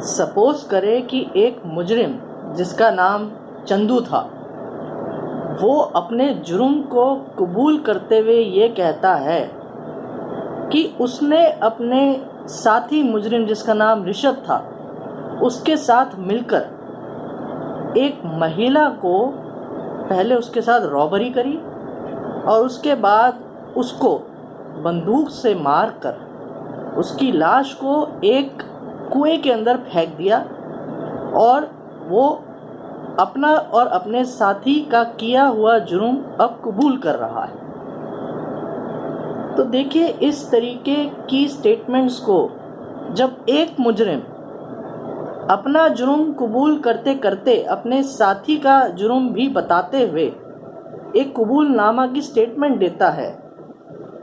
Suppose करें कि एक मुजरिम जिसका नाम चंदू था, वो अपने जुर्म को कबूल करते हुए ये कहता है कि उसने अपने साथी मुजरिम जिसका नाम ऋषभ था, उसके साथ मिलकर एक महिला को पहले उसके साथ रॉबरी करी और उसके बाद उसको बंदूक से मारकर उसकी लाश को एक कुएं के अंदर फेंक दिया और वो अपना और अपने साथी का किया हुआ जुर्म अब कबूल कर रहा है। तो देखिए, इस तरीके की स्टेटमेंट्स को जब एक मुजरिम अपना जुर्म कबूल करते करते अपने साथी का जुर्म भी बताते हुए एक कबूलनामा की स्टेटमेंट देता है,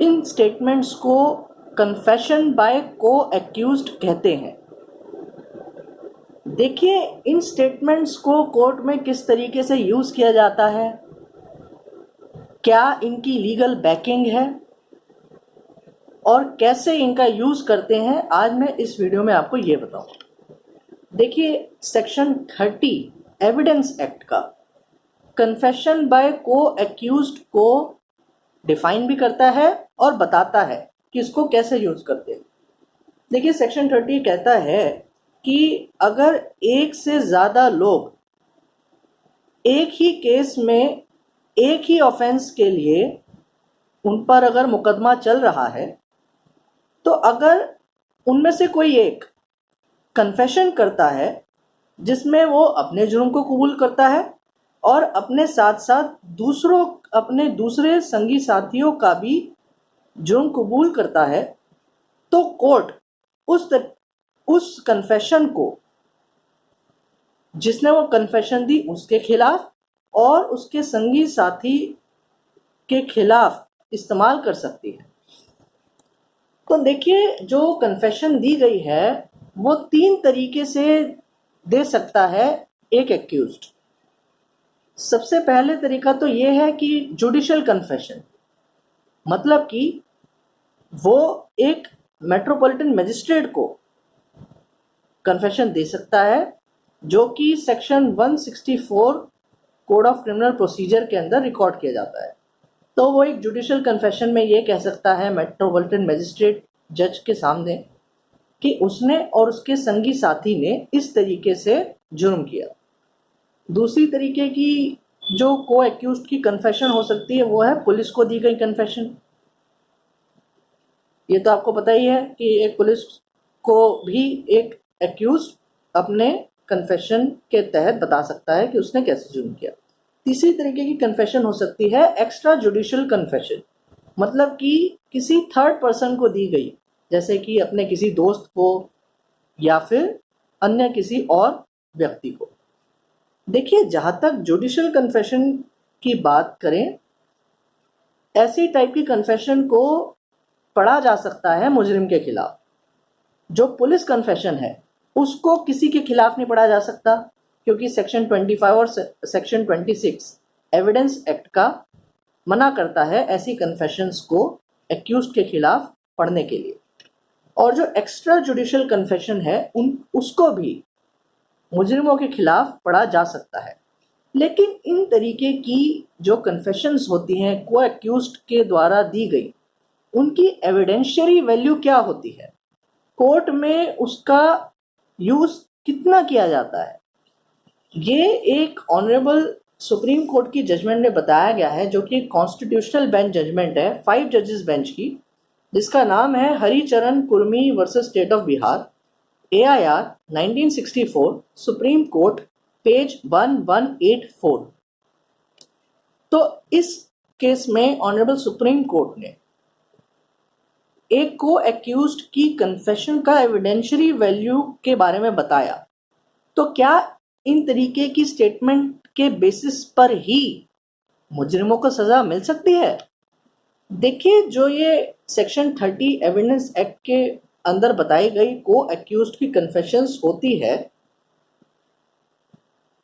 इन स्टेटमेंट्स को कन्फेशन बाय को एक्यूज्ड कहते हैं। देखिए, इन स्टेटमेंट्स को कोर्ट में किस तरीके से यूज़ किया जाता है, क्या इनकी लीगल बैकिंग है और कैसे इनका यूज़ करते हैं, आज मैं इस वीडियो में आपको ये बताऊं। देखिए, सेक्शन 30 एविडेंस एक्ट का कन्फेशन बाय को एक्यूज्ड को डिफाइन भी करता है और बताता है कि इसको कैसे यूज़ करते हैं। देखिए, सेक्शन 30 कहता है कि अगर एक से ज़्यादा लोग एक ही केस में एक ही ऑफेंस के लिए उन पर अगर मुकदमा चल रहा है, तो अगर उनमें से कोई एक कन्फेशन करता है जिसमें वो अपने जुर्म को कबूल करता है और अपने साथ साथ अपने दूसरे संगी साथियों का भी जुर्म कबूल करता है, तो कोर्ट उस कन्फेशन को, जिसने वो कन्फेशन दी, उसके खिलाफ और उसके संगी साथी के खिलाफ इस्तेमाल कर सकती है। तो देखिए, जो कन्फेशन दी गई है वो 3 तरीके से दे सकता है एक एक्यूज्ड। सबसे पहले तरीका तो ये है कि जुडिशियल कन्फेशन, मतलब कि वो एक मेट्रोपॉलिटन मजिस्ट्रेट को कन्फेशन दे सकता है, जो कि section 164 code of criminal procedure के अंदर रिकॉर्ड किया जाता है। तो वो एक जुडिशियल कन्फेशन में ये कह सकता है मेट्रोपॉलिटन मजिस्ट्रेट जज के सामने कि उसने और उसके संगी साथी ने इस तरीके से जुर्म किया। दूसरी तरीके की जो को एक्यूज्ड की कन्फेशन हो सकती है वो है पुलिस को दी गई कन्फेशन। ये तो आपको पता ही है कि एक पुलिस को भी एक एक्यूज्ड अपने कन्फेशन के तहत बता सकता है कि उसने कैसे जुर्म किया। तीसरी तरीके की कन्फेशन हो सकती है एक्स्ट्रा जुडिशियल कन्फेशन, मतलब कि किसी थर्ड पर्सन को दी गई, जैसे कि अपने किसी दोस्त को या फिर अन्य किसी और व्यक्ति को। देखिए, जहाँ तक जुडिशियल कन्फेशन की बात करें, ऐसी टाइप की कन्फेशन को पढ़ा जा सकता है मुजरिम के खिलाफ। जो पुलिस कन्फेशन है उसको किसी के खिलाफ नहीं पढ़ा जा सकता, क्योंकि सेक्शन 25 और सेक्शन 26 एविडेंस एक्ट का मना करता है ऐसी कन्फेशंस को एक्यूज्ड के खिलाफ पढ़ने के लिए। और जो एक्स्ट्रा जुडिशियल कन्फेशन है उसको भी मुजरिमों के खिलाफ पढ़ा जा सकता है। लेकिन इन तरीके की जो कन्फेशंस होती हैं को एक्यूज्ड के द्वारा दी गई, उनकी एविडेंशियरी वैल्यू क्या होती है, कोर्ट में उसका यूज कितना किया जाता है, ये एक ऑनरेबल सुप्रीम कोर्ट की जजमेंट में बताया गया है, जो कि एक कॉन्स्टिट्यूशनल बेंच जजमेंट है 5 जजेस बेंच की, जिसका नाम है Haricharan Kurmi versus state of Bihar, AIR 1964, supreme court, page 1184। तो इस केस में ऑनरेबल सुप्रीम कोर्ट ने एक को एक्यूज्ड की कन्फेशन का एविडेंशियरी वैल्यू के बारे में बताया। तो क्या इन तरीके की स्टेटमेंट के बेसिस पर ही मुजरिमों को सजा मिल सकती है? देखिए, जो ये सेक्शन 30 एविडेंस एक्ट के अंदर बताई गई को एक्यूज्ड की कन्फेशंस होती है,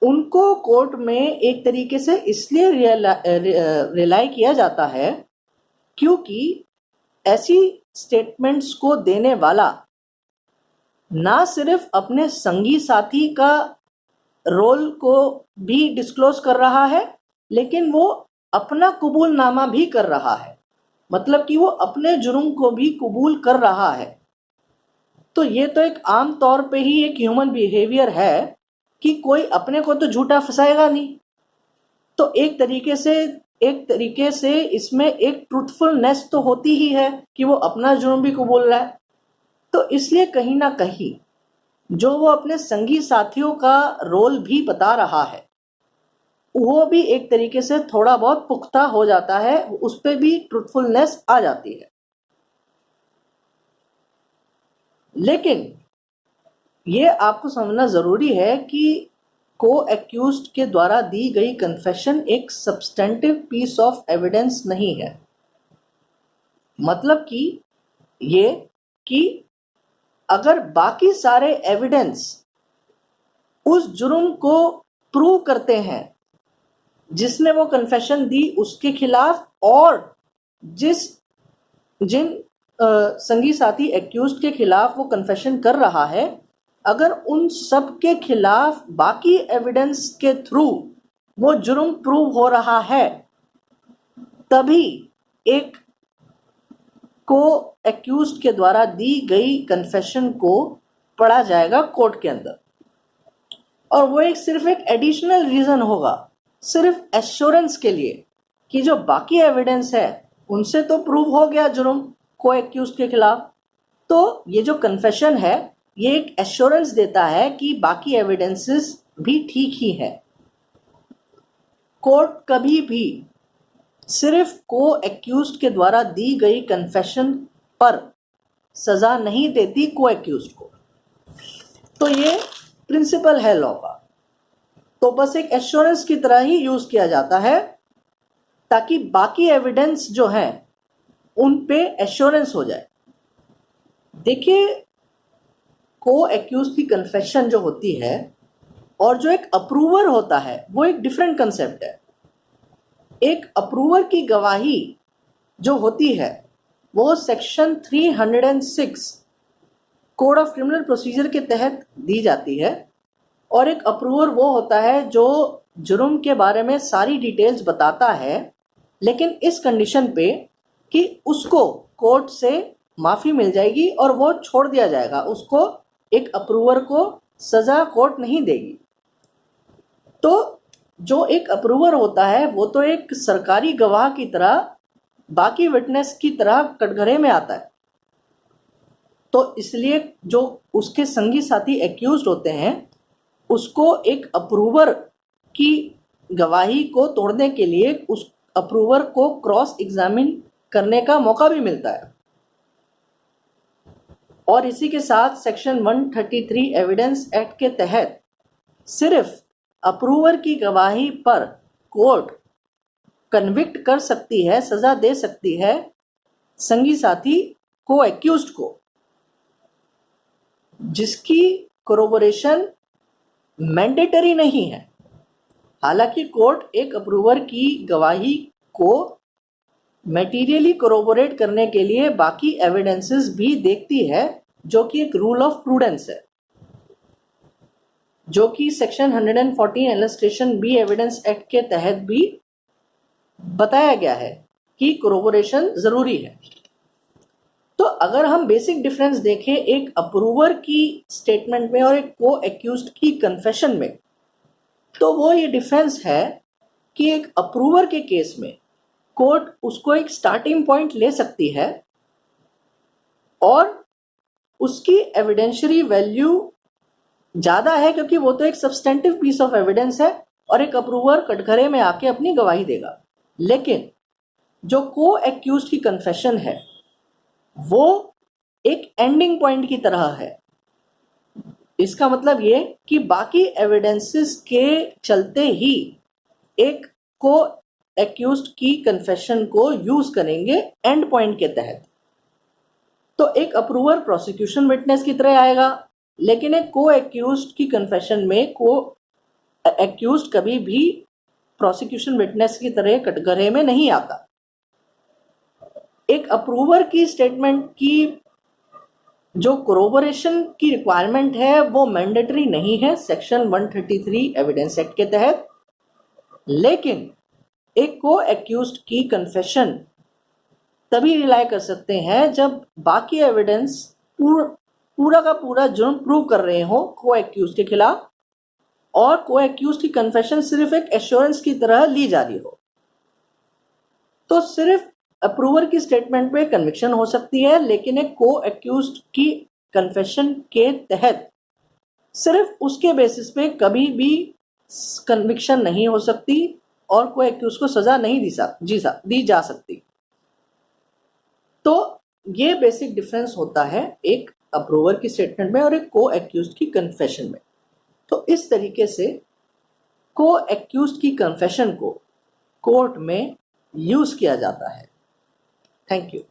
उनको कोर्ट में एक तरीके से इसलिए रिलाई किया जाता है क्योंकि ऐसी स्टेटमेंट्स को देने वाला ना सिर्फ अपने संगी साथी का रोल को भी डिस्क्लोज कर रहा है, लेकिन वो अपना कबूलनामा भी कर रहा है, मतलब कि वो अपने जुर्म को भी कबूल कर रहा है। तो ये तो एक आम तौर पे ही एक ह्यूमन बिहेवियर है कि कोई अपने को तो झूठा फंसाएगा नहीं। तो एक तरीके से इसमें एक ट्रूथफुलनेस तो होती ही है कि वो अपना जुर्म भी कबूल रहा है। तो इसलिए कहीं ना कहीं जो वो अपने संगी साथियों का रोल भी बता रहा है, वो भी एक तरीके से थोड़ा बहुत पुख्ता हो जाता है, उस पर भी ट्रूथफुलनेस आ जाती है। लेकिन ये आपको समझना ज़रूरी है कि को एक्यूज्ड के द्वारा दी गई कन्फेशन एक सब्सटेंटिव पीस ऑफ एविडेंस नहीं है। मतलब कि ये कि अगर बाकी सारे एविडेंस उस जुर्म को प्रूव करते हैं जिसने वो कन्फेशन दी उसके खिलाफ, और जिन संगी साथी एक्यूज्ड के खिलाफ वो कन्फेशन कर रहा है, अगर उन सब के खिलाफ बाकी एविडेंस के थ्रू वो जुर्म प्रूव हो रहा है, तभी एक को एक्यूज्ड के द्वारा दी गई कन्फेशन को पढ़ा जाएगा कोर्ट के अंदर। और वो सिर्फ एक एडिशनल रीजन होगा, सिर्फ एश्योरेंस के लिए कि जो बाकी एविडेंस है उनसे तो प्रूव हो गया जुर्म को एक्यूज्ड के खिलाफ, तो ये जो कन्फेशन है ये एक एश्योरेंस देता है कि बाकी एविडेंसेस भी ठीक ही है। कोर्ट कभी भी सिर्फ को एक्यूज्ड के द्वारा दी गई कन्फेशन पर सजा नहीं देती को एक्यूज्ड को। तो ये प्रिंसिपल है लॉ का, तो बस एक एश्योरेंस की तरह ही यूज किया जाता है ताकि बाकी एविडेंस जो है उन पे एश्योरेंस हो जाए। देखिए, को एक्यूज की कन्फेशन जो होती है और जो एक अप्रूवर होता है वो एक डिफरेंट कंसेप्ट है। एक अप्रूवर की गवाही जो होती है वो section 306 code of criminal procedure के तहत दी जाती है, और एक अप्रूवर वो होता है जो जुर्म के बारे में सारी डिटेल्स बताता है, लेकिन इस कंडीशन पे कि उसको कोर्ट से माफ़ी मिल जाएगी और वो छोड़ दिया जाएगा, उसको एक अप्रूवर को सज़ा कोर्ट नहीं देगी। तो जो एक अप्रूवर होता है वो तो एक सरकारी गवाह की तरह बाकी विटनेस की तरह कटघरे में आता है। तो इसलिए जो उसके संगी साथी एक्यूज्ड होते हैं उसको एक अप्रूवर की गवाही को तोड़ने के लिए उस अप्रूवर को क्रॉस एग्जामिन करने का मौका भी मिलता है। और इसी के साथ सेक्शन 133 एविडेंस एक्ट के तहत सिर्फ अप्रूवर की गवाही पर कोर्ट कन्विक्ट कर सकती है, सजा दे सकती है संगी साथी को एक्यूज्ड को जिसकी कोरोबोरेशन मैंडेटरी नहीं है। हालांकि कोर्ट एक अप्रूवर की गवाही को मटेरियली कोरोबोरेट करने के लिए बाकी एविडेंसेस भी देखती है, जो कि एक रूल ऑफ प्रूडेंस है, जो कि section 114 illustration B Evidence Act के तहत भी बताया गया है कि कोरोबोरेशन जरूरी है। तो अगर हम बेसिक डिफरेंस देखें एक अप्रूवर की स्टेटमेंट में और एक को एक्यूज्ड की कन्फेशन में, तो वो ये डिफरेंस है कि एक अप्रूवर के केस में कोर्ट उसको एक स्टार्टिंग पॉइंट ले सकती है और उसकी एविडेंशियरी वैल्यू ज़्यादा है क्योंकि वो तो एक सब्सटेंटिव पीस ऑफ एविडेंस है और एक अप्रूवर कटघरे में आके अपनी गवाही देगा। लेकिन जो को एक्यूज्ड की कन्फेशन है वो एक एंडिंग पॉइंट की तरह है। इसका मतलब ये कि बाकी एविडेंसेस के चलते ही एक को एक्यूज्ड की कन्फेशन को यूज करेंगे एंड पॉइंट के तहत। तो एक अप्रूवर प्रोसिक्यूशन विटनेस की तरह आएगा, लेकिन एक को एक्यूज्ड की कन्फेशन में को एक्यूज्ड कभी भी प्रोसिक्यूशन विटनेस की तरह कटघरे में नहीं आता। एक अप्रूवर की स्टेटमेंट की जो कोरोबोरेशन की रिक्वायरमेंट है वो मैंडेटरी नहीं है सेक्शन 133 एविडेंस एक्ट के तहत, लेकिन एक को एक्यूज्ड की कन्फेशन तभी रिलाई कर सकते हैं जब बाकी एविडेंस पूरा का पूरा जुर्म प्रूव कर रहे हो को एक्यूज के खिलाफ, और को एक्यूज की कन्फेशन सिर्फ एक एश्योरेंस की तरह ली जा रही हो। तो सिर्फ अप्रूवर की स्टेटमेंट पे कन्विक्शन हो सकती है, लेकिन एक को एक्यूज्ड की कन्फेशन के तहत सिर्फ उसके बेसिस पे कभी भी कन्विक्शन नहीं हो सकती और को एक्यूज को सजा नहीं दी जा सकती। तो ये बेसिक डिफरेंस होता है एक अप्रूवर की स्टेटमेंट में और एक को एक्यूज्ड की कन्फेशन में। तो इस तरीके से को एक्यूज्ड की कन्फेशन को कोर्ट में यूज किया जाता है। Thank you.